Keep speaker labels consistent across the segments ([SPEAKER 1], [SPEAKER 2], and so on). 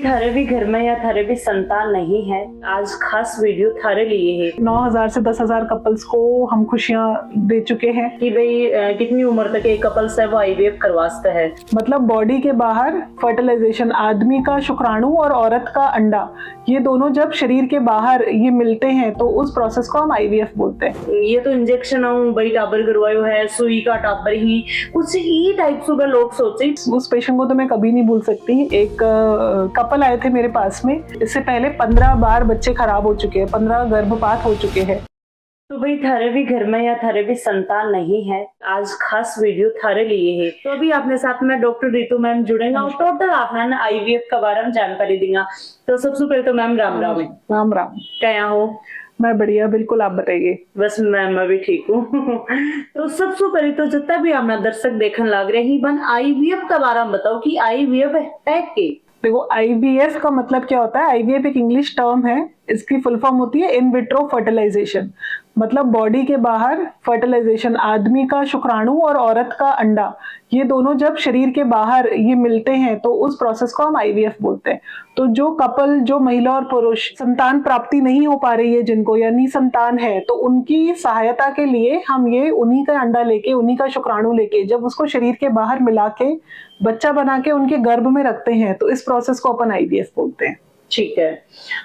[SPEAKER 1] थारे भी घर में या थारे भी संतान नहीं है, आज खास वीडियो थारे लिए है।
[SPEAKER 2] 9,000 से 10,000 कपल्स को हम खुशियां दे चुके हैं
[SPEAKER 1] कि भाई कितनी उम्र तक एक कपल्स है वो आईवीएफ करवाता है।
[SPEAKER 2] मतलब बॉडी के बाहर फर्टिलाइजेशन, आदमी का शुक्राणु और औरत का अंडा, ये दोनों जब शरीर के बाहर ये मिलते हैं तो उस प्रोसेस को हम आईवीएफ बोलते हैं।
[SPEAKER 1] ये तो इंजेक्शन भाई टाबर करवायो है, सुई का टाबर ही कुछ ही टाइप से लोग सोचे।
[SPEAKER 2] उस पेशेंट को तो मैं कभी नहीं भूल सकती। एक कपल आए थे मेरे पास में, इससे पहले 15 बार बच्चे खराब हो चुके हैं, 15 गर्भपात हो चुके हैं।
[SPEAKER 1] तो भाई थारे भी घर में या थारे भी संतान नहीं है, आज खास वीडियो थारे लिए है। तो अभी आपने साथ में डॉक्टर रितु मैम जुड़ेगा और टोटल आपने आईवीएफ के बारे में जानकारी देंगे। तो सबसे पहले तो मैम राम राम।
[SPEAKER 2] राम राम।
[SPEAKER 1] क्या हो?
[SPEAKER 2] मैं बढ़िया, बिल्कुल, आप बताइए।
[SPEAKER 1] बस मैं भी ठीक हूँ। तो सबसे पहले तो जितना भी हमारा दर्शक देखने लग रहे हैं, बन आईवीएफ के बारे में बताओ कि आईवीएफ है के।
[SPEAKER 2] देखो, आईवीएफ का मतलब क्या होता है। आईवीएफ एक इंग्लिश टर्म है, इसकी फुल फॉर्म होती है इन विट्रो फर्टिलाइजेशन। मतलब बॉडी के बाहर फर्टिलाइजेशन, आदमी का शुक्राणु और औरत का अंडा, ये दोनों जब शरीर के बाहर ये मिलते हैं तो उस प्रोसेस को हम आईवीएफ बोलते हैं। तो जो कपल, जो महिला और पुरुष संतान प्राप्ति नहीं हो पा रही है जिनको, या निसंतान है, तो उनकी सहायता के लिए हम ये उन्हीं का अंडा लेके, उन्हीं का शुक्राणु लेके जब उसको शरीर के बाहर मिला के बच्चा बना के उनके गर्भ में रखते हैं तो इस प्रोसेस को अपन आईवीएफ बोलते हैं।
[SPEAKER 1] ठीक है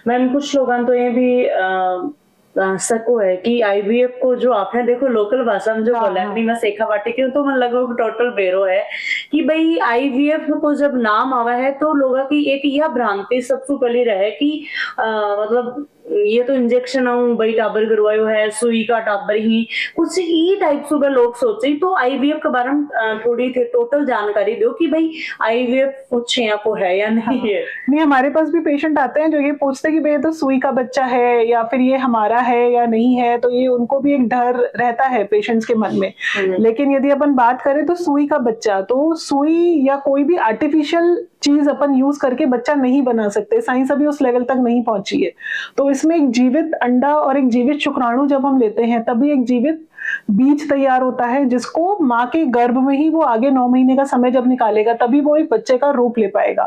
[SPEAKER 1] मैम, कुछ लोग तो ये भी सको है कि आईवीएफ को जो आपने देखो लोकल भाषा में जो बोला है, मैं सेखा बाटी क्यों, तो मन लगा टोटल बेरो है कि भाई आईवीएफ को जब नाम आवा है तो लोगों की एक यह भ्रांति सबसे पहले रहे कि मतलब ये तो इंजेक्शन भाई टाबर करवायो है, सुई का टाबर ही कुछ ही टाइप से लोग सोचे। तो आईवीएफ के बारे में थोड़ी टोटल जानकारी दो कि भाई आईवीएफ कुछ यहाँ को है या नहीं है।
[SPEAKER 2] नहीं, हमारे पास भी पेशेंट आते हैं जो ये पूछते हैं कि भाई तो सुई का बच्चा है या फिर ये हमारा है या नहीं है, तो ये उनको भी एक डर रहता है पेशेंट्स के मन में। लेकिन यदि अपन बात करें तो सुई का बच्चा, तो सुई या कोई भी आर्टिफिशियल चीज अपन यूज करके बच्चा नहीं बना सकते, साइंस अभी उस लेवल तक नहीं पहुंची है। तो इसमें एक जीवित अंडा और एक जीवित शुक्राणु जब हम लेते हैं तभी एक जीवित बीज तैयार होता है, जिसको माँ के गर्भ में ही वो आगे 9 महीने का समय जब निकालेगा तभी वो एक बच्चे का रूप ले पाएगा।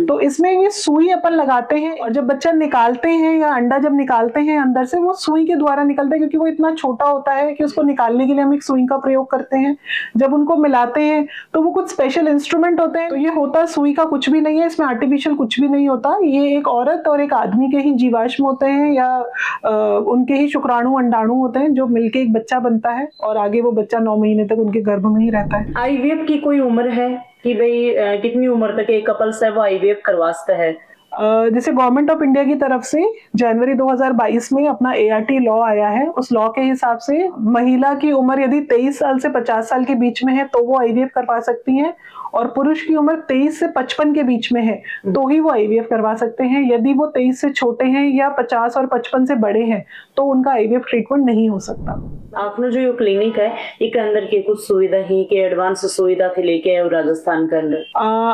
[SPEAKER 2] तो इसमें ये सुई अपन लगाते हैं और जब बच्चा निकालते हैं या अंडा जब निकालते हैं अंदर से, वो सुई के द्वारा निकलता है क्योंकि वो इतना छोटा होता है कि उसको निकालने के लिए हम एक सुई का प्रयोग करते हैं। जब उनको मिलाते हैं तो वो कुछ स्पेशल इंस्ट्रूमेंट होते हैं। तो ये होता सुई का कुछ भी नहीं है, इसमें आर्टिफिशियल कुछ भी नहीं होता। ये एक औरत और एक आदमी के ही जीवाश्म होते हैं या उनके ही शुक्राणु अंडाणु होते हैं जो मिलके एक बच्चा बनता है और आगे वो बच्चा 9 महीने तक उनके गर्भ में ही रहता है।
[SPEAKER 1] आईवीएफ की कोई उम्र है कि भाई कितनी उम्र तक एक कपल्स है वो आईवीएफ करवाता है?
[SPEAKER 2] जैसे गवर्नमेंट ऑफ इंडिया की तरफ से जनवरी 2022 में अपना ART लॉ आया है, उस लॉ के हिसाब से महिला की उम्र यदि 23 साल से 50 साल के बीच में है तो वो आईवीएफ करवा सकती हैं, और पुरुष की उम्र 23 से 55 के बीच में है तो ही वो आईवीएफ करवा सकते हैं। यदि वो 23 से छोटे हैं या 50 और 55 से बड़े हैं तो उनका आईवीएफ ट्रीटमेंट नहीं हो सकता।
[SPEAKER 1] आपने जो ये क्लिनिक है इसके अंदर की कुछ सुविधा ही के एडवांस सुविधा थी लेके राजस्थान के अंदर?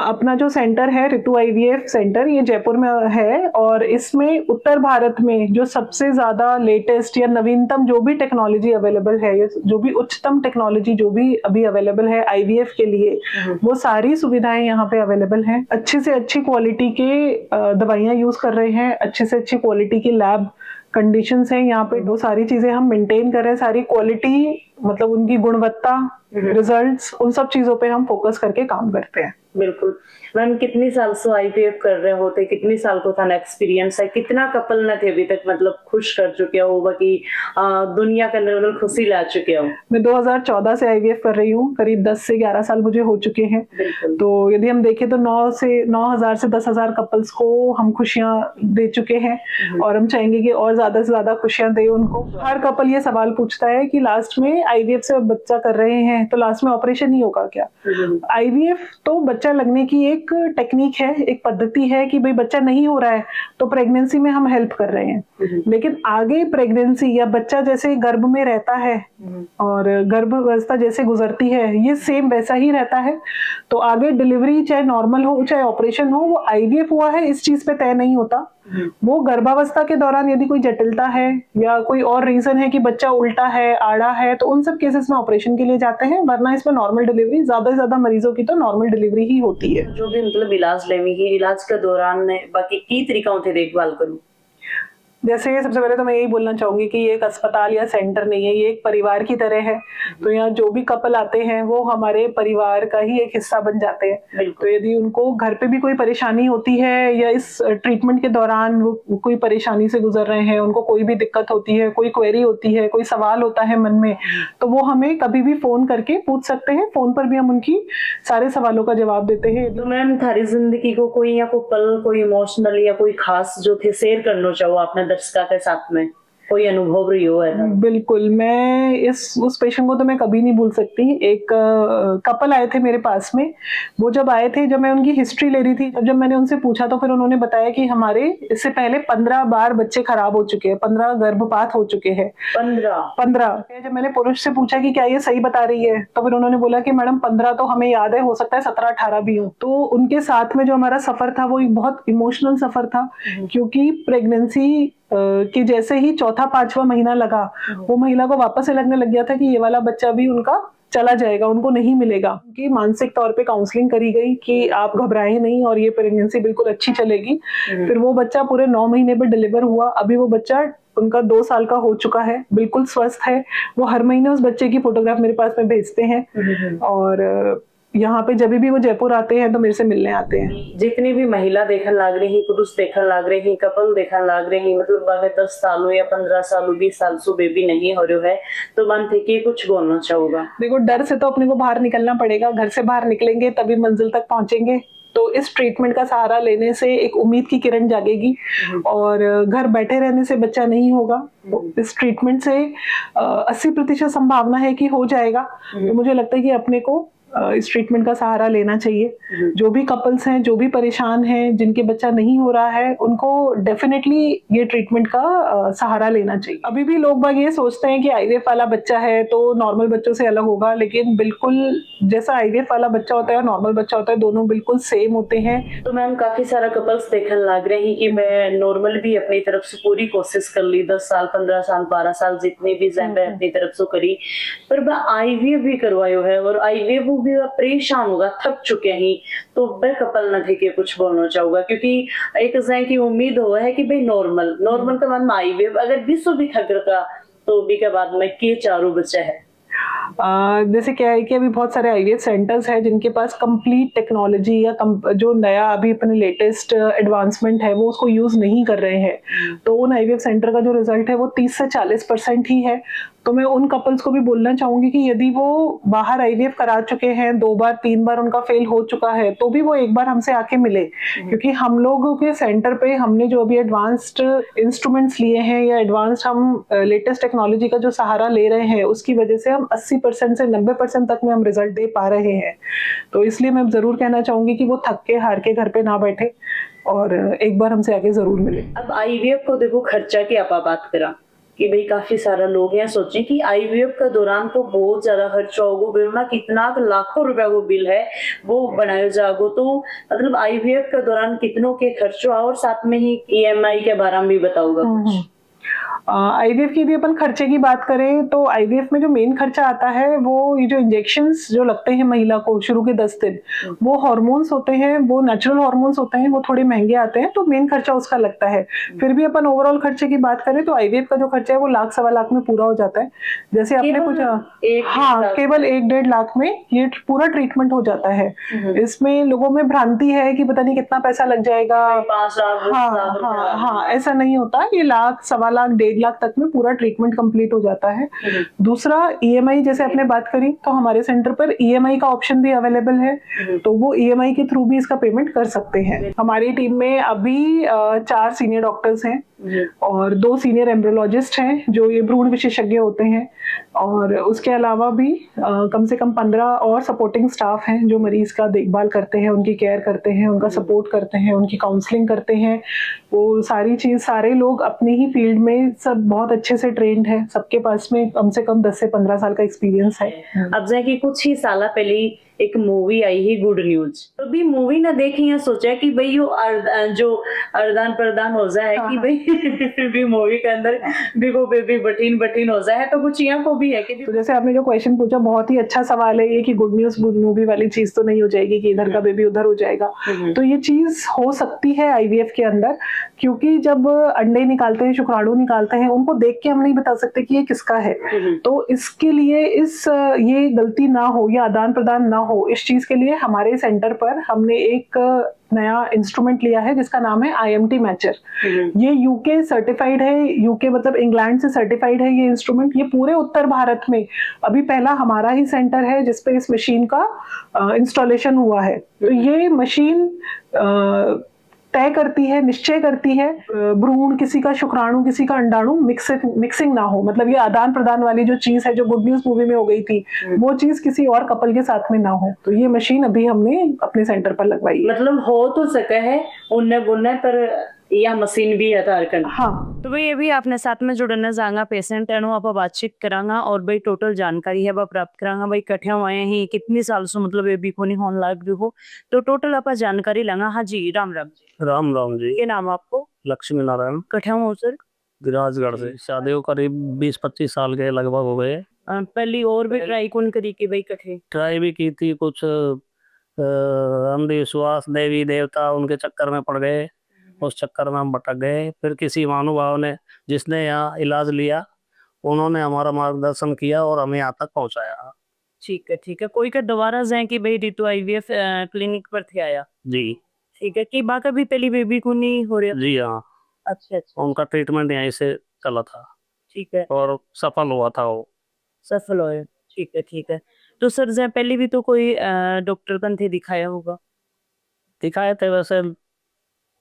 [SPEAKER 2] अपना जो सेंटर है रितु आईवीएफ सेंटर, ये जयपुर में है और इसमें उत्तर भारत में जो सबसे ज्यादा लेटेस्ट या नवीनतम जो भी टेक्नोलॉजी अवेलेबल है, जो भी उच्चतम टेक्नोलॉजी जो भी अभी अवेलेबल है आईवीएफ के लिए, वो सारी सुविधाएं यहाँ पे अवेलेबल हैं। अच्छी से अच्छी क्वालिटी के दवाइयाँ यूज कर रहे हैं, अच्छी से अच्छी क्वालिटी की लैब कंडीशंस हैं यहाँ पे। वो सारी चीजें हम मेंटेन कर रहे हैं, सारी क्वालिटी मतलब उनकी गुणवत्ता, रिजल्ट्स, उन सब चीजों पे हम फोकस करके काम करते हैं।
[SPEAKER 1] बिल्कुल मैम, कितनी साल से आईवीएफ कर रहे होते, कितनी साल को था एक्सपीरियंस है, कितना कपल न थे अभी तक मतलब खुश कर चुके हो बाकी दुनिया के अंदर मतलब खुशी ला चुके हो?
[SPEAKER 2] मैं 2014 से आईवीएफ कर रही हूँ, करीब 10 से 11 साल मुझे हो चुके हैं। तो यदि हम देखें तो 9,000 से 10,000 कपल्स को हम खुशियां दे चुके हैं और हम चाहेंगे कि और ज्यादा से ज्यादा खुशियां दे उनको। हर कपल ये सवाल पूछता है कि लास्ट में आईवीएफ से बच्चा कर रहे हैं तो लास्ट में ऑपरेशन ही होगा क्या? आईवीएफ तो बच्चा लगने की एक टेक्निक है, एक पद्धति है कि भाई बच्चा नहीं हो रहा है तो प्रेगनेंसी में हम हेल्प कर रहे हैं, लेकिन आगे प्रेगनेंसी या बच्चा जैसे गर्भ में रहता है और गर्भावस्था जैसे गुजरती है ये सेम वैसा ही रहता है। तो आगे डिलीवरी चाहे नॉर्मल हो चाहे ऑपरेशन हो, वो आईवीएफ हुआ है इस चीज पे तय नहीं होता। वो गर्भावस्था के दौरान यदि कोई जटिलता है या कोई और रीजन है कि बच्चा उल्टा है, आड़ा है, तो उन सब केसेस में ऑपरेशन के लिए जाते हैं, वरना इसमें नॉर्मल डिलीवरी, ज्यादा से ज्यादा मरीजों की तो नॉर्मल डिलीवरी ही होती है।
[SPEAKER 1] जो भी मतलब इलाज लेवी इलाज के दौरान बाकी की तरीका थे देखभाल करूँ?
[SPEAKER 2] जैसे सबसे पहले तो मैं यही बोलना चाहूंगी कि ये एक अस्पताल या सेंटर नहीं है, ये एक परिवार की तरह है। तो यहाँ जो भी कपल आते हैं वो हमारे परिवार का ही एक हिस्सा बन जाते हैं। तो यदि उनको घर पे भी कोई परेशानी होती है या इस ट्रीटमेंट के दौरान वो कोई परेशानी से गुजर रहे हैं, उनको कोई भी दिक्कत होती है, कोई क्वेरी होती है, कोई सवाल होता है मन में, तो वो हमें कभी भी फोन करके पूछ सकते हैं। फोन पर भी हम उनकी सारे सवालों का जवाब देते हैं।
[SPEAKER 1] तो मैम थारी जिंदगी को कोई या कोई पल, कोई इमोशनल या कोई खास जो थे शेयर करना चाहो आपने दर्शकों के साथ में, कोई अनुभव रही हो है?
[SPEAKER 2] बिल्कुल, मैं उस पेशेंट को तो मैं कभी नहीं भूल सकती। एक कपल आए थे मेरे पास में। वो जब आए थे, जब मैं उनकी हिस्ट्री ले रही थी, जब मैंने उनसे पूछा तो फिर उन्होंने बताया कि हमारे इससे पहले 15 बार बच्चे खराब हो चुके हैं, 15 गर्भपात हो चुके हैं। 15। जब मैंने पुरुष से पूछा कि क्या ये सही बता रही है, तो फिर उन्होंने बोला कि मैडम 15 तो हमें याद है, हो सकता है 17-18 भी हो। तो उनके साथ में जो हमारा सफर था वो एक बहुत इमोशनल सफर था, क्योंकि प्रेगनेंसी कि जैसे ही 4था-5वां महीना लगा, वो महिला को वापस से लगने लग गया था कि ये वाला बच्चा भी उनका चला जाएगा, उनको नहीं मिलेगा। कि मानसिक तौर पे काउंसलिंग करी गई कि आप घबराएं नहीं और ये प्रेगनेंसी बिल्कुल अच्छी चलेगी। फिर वो बच्चा पूरे 9 महीने पे डिलीवर हुआ। अभी वो बच्चा उनका 2 साल का हो चुका है, बिल्कुल स्वस्थ है। वो हर महीने उस बच्चे की फोटोग्राफ मेरे पास में भेजते हैं और यहाँ पे जब भी वो जयपुर आते हैं तो मेरे से मिलने आते हैं।
[SPEAKER 1] जितनी भी महिला देखने लाग रही, पुरुष देखने लाग रही, कपल देखने लाग रही, मतलब अगर 10 सालों या 15 सालों 20 साल से बेबी नहीं हो रहा है, तो मन थे कि कुछ बोलना चाहूंगा।
[SPEAKER 2] देखो, डर से तो अपने को बाहर निकलना पड़ेगा। घर से बाहर निकलेंगे तभी मंजिल तक पहुंचेंगे। तो इस ट्रीटमेंट का सहारा लेने से एक उम्मीद की किरण जागेगी और घर बैठे रहने से बच्चा नहीं होगा। इस ट्रीटमेंट से 80% संभावना है कि हो जाएगा। तो मुझे लगता है कि अपने को इस ट्रीटमेंट का सहारा लेना चाहिए। जो भी कपल्स हैं, जो भी परेशान हैं, जिनके बच्चा नहीं हो रहा है, उनको डेफिनेटली ये ट्रीटमेंट का सहारा लेना चाहिए। अभी भी लोग बाग ये सोचते हैं कि आईवीएफ वाला बच्चा है तो नॉर्मल बच्चों से अलग होगा, लेकिन बिल्कुल जैसा आईवीएफ वाला बच्चा होता है और नॉर्मल बच्चा होता है, दोनों बिल्कुल सेम होते हैं।
[SPEAKER 1] तो मैम काफी सारा कपल्स देखने लग रहे हैं कि मैं नॉर्मल भी अपनी तरफ से पूरी कोशिश कर ली, 10 साल 15 साल 12 साल जितनी भी अपनी तरफ से करी, पर मैं आईवीएफ भी करवायो है और आईवीएफ भी परेशान होगा, थक चुके हैं। तो मैं कपल न थे कि कुछ बोलना चाहूंगा, क्योंकि एक की उम्मीद हो है कि भाई नॉर्मल के बाद में आईवीएफ अगर विश्व भी खगर का तो भी के बाद में के चारों बच्चे है।
[SPEAKER 2] जैसे क्या है कि अभी बहुत सारे आईवीएफ सेंटर्स हैं जिनके पास कंप्लीट टेक्नोलॉजी या जो नया अभी अपने लेटेस्ट एडवांसमेंट है वो उसको यूज नहीं कर रहे हैं। तो उन आईवीएफ सेंटर का जो रिजल्ट है वो 30 से 40% ही है। तो मैं उन कपल्स को भी बोलना चाहूंगी कि यदि वो बाहर आईवीएफ करा चुके हैं, 2 बार 3 बार उनका फेल हो चुका है, तो भी वो एक बार हमसे आके मिले, क्योंकि हम लोगों के सेंटर पे हमने जो अभी एडवांस्ड इंस्ट्रूमेंट्स लिए हैं या एडवांस्ड हम लेटेस्ट टेक्नोलॉजी का जो सहारा ले रहे हैं, उसकी वजह से हम 80% से 90% तक में हम रिजल्ट दे पा रहे हैं। तो इसलिए मैं जरूर कहना चाहूंगी कि वो थक के हार के घर पे ना बैठे और एक बार हमसे आके जरूर मिले।
[SPEAKER 1] अब आईवीएफ को देखो खर्चा की आप बात करा कि भाई काफी सारा लोग यहाँ सोचे कि आईवीएफ का दौरान तो बहुत ज्यादा खर्चा होगा, बिल कितना लाखों रुपया वो बिल है वो बनाया जागो। तो मतलब आईवीएफ के दौरान कितनों के खर्च हुआ और साथ में ही ईएमआई के बारे में भी बताऊंगा कुछ।
[SPEAKER 2] आईवीएफ की यदि अपन खर्चे की बात करें तो आईवीएफ में जो मेन खर्चा आता है वो ये जो इंजेक्शंस जो लगते हैं महिला को शुरू के 10 दिन, वो हार्मोन्स होते हैं, वो नेचुरल हार्मोन्स होते हैं, वो थोड़े महंगे आते हैं, तो मेन खर्चा उसका लगता है। फिर भी अपन ओवरऑल खर्चे की बात करें तो आईवीएफ का जो खर्चा है वो 1-1.25 लाख में पूरा हो जाता है। जैसे आपने पूछा, हाँ, केवल 1-1.5 लाख में ये पूरा ट्रीटमेंट हो जाता है। इसमें लोगों में भ्रांति है कि पता नहीं कितना पैसा लग जाएगा,
[SPEAKER 1] 5 लाख,
[SPEAKER 2] हाँ, ऐसा नहीं होता। ये 1-1.25 लाख 1.5 लाख तक में पूरा ट्रीटमेंट कंप्लीट हो जाता है। दूसरा ईएमआई, जैसे आपने बात करी, तो हमारे सेंटर पर ईएमआई का ऑप्शन भी अवेलेबल है, तो वो ईएमआई के थ्रू भी इसका पेमेंट कर सकते हैं। हमारी टीम में अभी 4 सीनियर डॉक्टर्स हैं और 2 सीनियर एम्ब्रियोलॉजिस्ट हैं जो ये भ्रूण विशेषज्ञ होते हैं, और उसके अलावा भी कम से कम 15 और सपोर्टिंग स्टाफ हैं जो मरीज का देखभाल करते हैं, उनकी केयर करते हैं, उनका सपोर्ट करते हैं, उनकी काउंसलिंग करते हैं। वो सारी चीज, सारे लोग अपने ही फील्ड में सब बहुत अच्छे से ट्रेंड है, सबके पास में कम से कम 10 से 15 साल का एक्सपीरियंस है।
[SPEAKER 1] अब जैसे कि कुछ ही साल पहले एक मूवी आई ही गुड न्यूज, तो भी मूवी ना देखी या सोचा कि भाई यो जो अर्दान प्रदान हो जाए कि भाई भी मूवी के अंदर भी वो बेबी बटीन बटीन हो जाए, तो कुछ यहाँ को भी है कि
[SPEAKER 2] तो जैसे आपने जो क्वेश्चन पूछा बहुत ही अच्छा सवाल है ये कि गुड न्यूज मूवी वाली चीज तो नहीं हो जाएगी कि इधर का बेबी उधर हो जाएगा। तो ये चीज हो सकती है आईवीएफ के अंदर, क्योंकि जब अंडे निकालते हैं, शुक्राणु निकालते हैं, उनको देख के हम नहीं बता सकते कि ये किसका है। तो इसके लिए ये गलती ना हो या आदान प्रदान ना हो, इस चीज के लिए हमारे सेंटर पर हमने एक नया इंस्ट्रूमेंट लिया है जिसका नाम है IMT मैचर। ये यूके सर्टिफाइड है, यूके मतलब इंग्लैंड से सर्टिफाइड है ये इंस्ट्रूमेंट। ये पूरे उत्तर भारत में अभी पहला हमारा ही सेंटर है जिसपे इस मशीन का इंस्टॉलेशन हुआ है। तो ये मशीन तय करती है, निश्चय करती है भ्रूण किसी का, शुक्राणु किसी का, अंडाणु मिक्सिंग ना हो। मतलब ये आदान प्रदान वाली जो चीज है जो गुड न्यूज मूवी में हो गई थी, वो चीज किसी और कपल के साथ में ना हो। तो ये मशीन अभी हमने अपने सेंटर पर लगवाई है।
[SPEAKER 1] मतलब हो तो सके है उन्ने बुनने पर यह मशीन भी है तारकन।
[SPEAKER 2] हाँ,
[SPEAKER 1] तो भाई अभी आपने साथ में जुड़ना जाएगा पेशेंट है आप बातचीत करांगा और भाई टोटल जानकारी है वह प्राप्त करांगा। भाई कठे हुए ही कितनी साल से मतलब बेबी को नहीं होने लग रही हो, तो टोटल आप जानकारी लेंगा। हाँ जी, राम राम जी।
[SPEAKER 3] राम राम जी।
[SPEAKER 1] ये नाम आपको?
[SPEAKER 3] लक्ष्मी नारायण,
[SPEAKER 1] कठे हो सर?
[SPEAKER 3] विराजगढ़ से। शादी को करीब 20-25 साल के लगभग हो गए।
[SPEAKER 1] पहली और भी ट्राई कौन करी कि भाई कठे?
[SPEAKER 3] ट्राई भी की थी, कुछ अंधविश्वास, देवी देवता उनके चक्कर में पड़ गए, उस चक्कर में हम भटक गए। फिर किसी महानुभाव ने जिसने यहाँ इलाज लिया, उन्होंने हमारा मार्गदर्शन किया और हमें यहाँ तक पहुँचाया।
[SPEAKER 1] ठीक है ठीक है। कोई का दोबारा जाए कि भाई रितु IVF क्लिनिक पर थे आया?
[SPEAKER 3] जी
[SPEAKER 1] ठीक है। कि बाका भी पहली बेबी को नहीं हो रहा?
[SPEAKER 3] जी हाँ,
[SPEAKER 1] अच्छा अच्छा,
[SPEAKER 3] उनका ट्रीटमेंट यहीं से चला था
[SPEAKER 1] ठीक है,
[SPEAKER 3] और सफल हुआ था वो।
[SPEAKER 1] सफल हो। ठीक है ठीक है। तो सर जहाँ पहले भी तो कोई डॉक्टर कन थे दिखाया होगा?
[SPEAKER 3] दिखाए थे, वैसे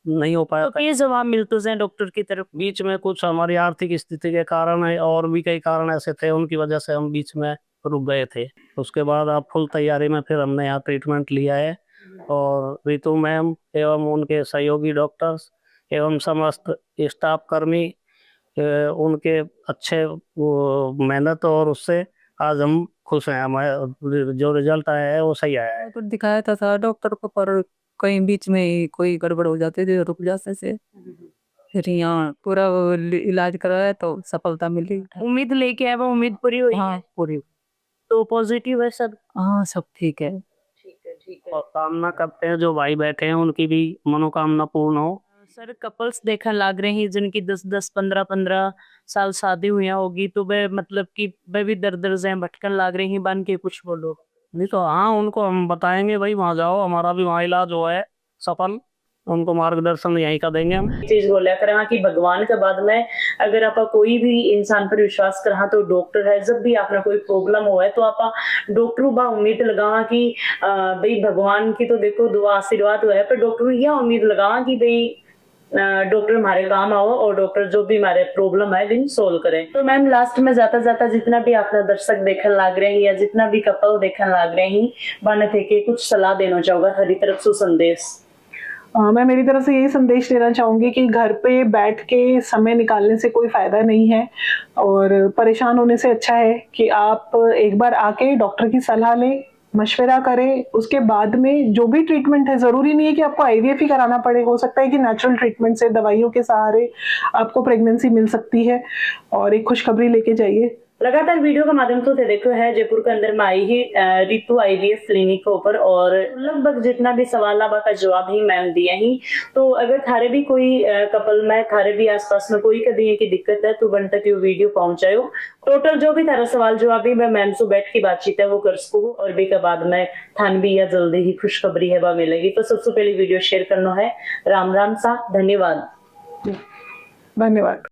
[SPEAKER 3] नहीं हो पाया
[SPEAKER 1] तो ये जवाब मिलते हैं डॉक्टर की तरफ?
[SPEAKER 3] बीच में कुछ हमारी आर्थिक स्थिति के कारण है और भी कई कारण ऐसे थे, उनकी वजह से हम बीच में रुक गए थे। उसके बाद अब फुल तैयारी में फिर हमने यहाँ ट्रीटमेंट लिया है और रितु मैम एवं उनके सहयोगी डॉक्टर्स एवं समस्त स्टाफ कर्मी उनके अच्छे मेहनत और उससे आज हम खुश हैं। हमारे जो रिजल्ट आया है वो सही आया है।
[SPEAKER 4] तो दिखाया था डॉक्टर को, पर कहीं बीच में ही कोई गड़बड़ हो जाती थी, रुक जाते से। फिर यहाँ पूरा वो इलाज कराया तो सफलता मिली।
[SPEAKER 1] उम्मीद लेके आए, वो उम्मीद पूरी हुई?
[SPEAKER 4] हाँ पूरी।
[SPEAKER 1] तो पॉजिटिव है सब?
[SPEAKER 4] हाँ सब ठीक है।
[SPEAKER 1] ठीक है ठीक है।
[SPEAKER 3] और कामना करते हैं जो भाई बैठे हैं उनकी भी मनोकामना पूर्ण हो।
[SPEAKER 1] सर कपल्स देखने लग रहे हैं जिनकी 10-10 15-15 साल शादी हुई होगी, तो वे मतलब कि वे भी दर दर से भटकन लग रही हैं, बन के कुछ बोलो।
[SPEAKER 3] नहीं तो हाँ, उनको हम बताएंगे भाई वहाँ जाओ, हमारा भी वहाँ इलाज हुआ है सफल, उनको मार्गदर्शन यहीं का देंगे हम।
[SPEAKER 1] चीज बोलिया करा कि भगवान के बाद में अगर आप कोई भी इंसान पर विश्वास करा तो डॉक्टर है। जब भी आपने कोई प्रॉब्लम हो है तो आप डॉक्टर बा उम्मीद लगावा कि भाई भगवान की तो देखो दुआ आशीर्वाद हुआ है, पर डॉक्टर यह उम्मीद लगावा कि भाई डॉक्टर हमारे काम आओ और डॉक्टर जो भी हमारे प्रॉब्लम है दिन सोल्व करें। तो मैम लास्ट में जाता जाता जितना भी आपने दर्शक देखने लग रहे हैं या जितना भी कपल देखने लग रहे हैं, बने थे कि कुछ सलाह देना चाहोगा हरी तरफ से संदेश?
[SPEAKER 2] मैं मेरी तरफ से यही संदेश देना चाहूंगी कि घर पे बैठ के समय निकालने से कोई फायदा नहीं है और परेशान होने से अच्छा है कि आप एक बार आके डॉक्टर की सलाह लें, मशवरा करें। उसके बाद में जो भी ट्रीटमेंट है, जरूरी नहीं है कि आपको IVF ही कराना पड़े, हो सकता है कि नेचुरल ट्रीटमेंट से, दवाइयों के सहारे आपको प्रेगनेंसी मिल सकती है। और एक खुशखबरी लेके जाइए।
[SPEAKER 1] लगातार वीडियो के माध्यम से देखो है जयपुर के अंदर में आई ही रितु IVF क्लिनिक के ऊपर और लगभग जितना भी सवाल का जवाब ही मैम दिया ही। तो अगर थारे भी कोई कपल में, थारे भी आसपास में कोई कभी की दिक्कत है तो बन तक ये वीडियो पहुंचायो। टोटल जो भी थारा सवाल जवाब भी मैं मैम से बैठ की बातचीत है वो कर सकूँ और भी के बाद में थान भी या जल्दी ही खुशखबरी है वह मिलेगी। तो सबसे पहले वीडियो शेयर करना है। राम राम सा, धन्यवाद।
[SPEAKER 2] धन्यवाद।